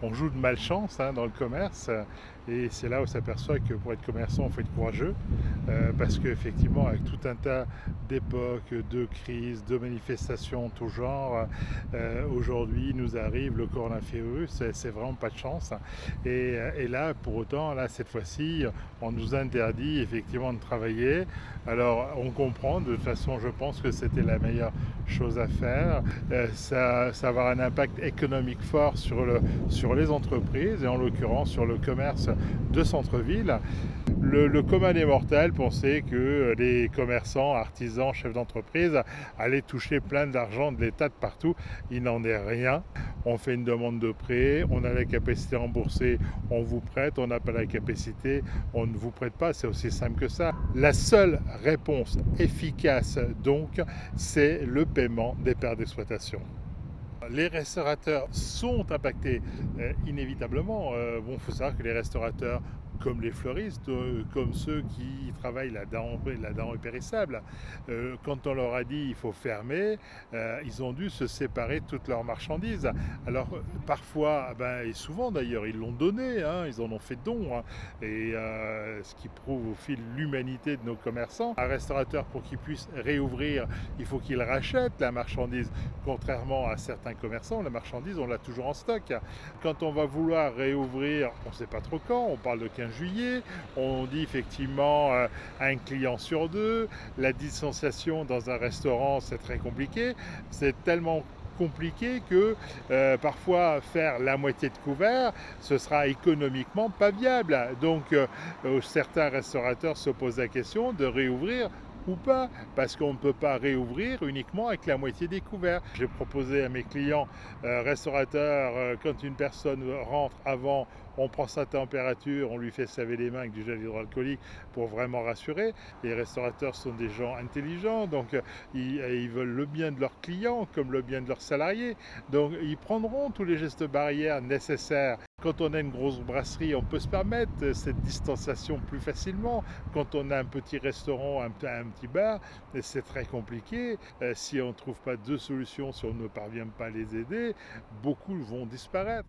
on joue de malchance dans le commerce et c'est là où on s'aperçoit que pour être commerçant, il faut être courageux parce qu'effectivement, avec tout un tas d'époques, de crises, de manifestations en tout genre, aujourd'hui il nous arrive le coronavirus, c'est vraiment pas de chance. Et là, pour autant, là, cette fois-ci, on nous interdit effectivement de travailler. Alors, on comprend, de toute façon, je pense que c'était la meilleure chose à faire. Ça va avoir un impact économique fort sur les entreprises et en l'occurrence sur le commerce de centre-ville. Le commun des mortels pensait que les commerçants, artisans, chefs d'entreprise allaient toucher plein d'argent de l'État de partout. Il n'en est rien. On fait une demande de prêt, on a la capacité à rembourser, on vous prête, on n'a pas la capacité, on ne vous prête pas, c'est aussi simple que ça. La seule réponse efficace donc, c'est le paiement des pertes d'exploitation. Les restaurateurs sont impactés inévitablement. Bon, il faut savoir que les restaurateurs, comme les fleuristes, comme ceux qui travaillent la denrée périssable, quand on leur a dit il faut fermer, ils ont dû se séparer de toutes leurs marchandises. Alors parfois, et souvent d'ailleurs, ils l'ont donné, ils en ont fait don, et ce qui prouve au fil l'humanité de nos commerçants. Un restaurateur, pour qu'il puisse réouvrir, il faut qu'il rachète la marchandise, contrairement à certains commerçants, la marchandise, on l'a toujours en stock. Quand on va vouloir réouvrir, on ne sait pas trop quand, on parle de 15 juillet, on dit effectivement un client sur deux, la distanciation dans un restaurant, c'est très compliqué, c'est tellement compliqué que parfois faire la moitié de couvert, ce sera économiquement pas viable. Donc certains restaurateurs se posent la question de réouvrir ou pas, parce qu'on ne peut pas réouvrir uniquement avec la moitié des couverts. J'ai proposé à mes clients restaurateurs, quand une personne rentre avant, on prend sa température, on lui fait se laver les mains avec du gel hydroalcoolique pour vraiment rassurer. Les restaurateurs sont des gens intelligents, donc ils veulent le bien de leurs clients comme le bien de leurs salariés. Donc ils prendront tous les gestes barrières nécessaires. Quand on a une grosse brasserie, on peut se permettre cette distanciation plus facilement. Quand on a un petit restaurant, un petit bar, c'est très compliqué. Si on ne trouve pas de solution, si on ne parvient pas à les aider, beaucoup vont disparaître.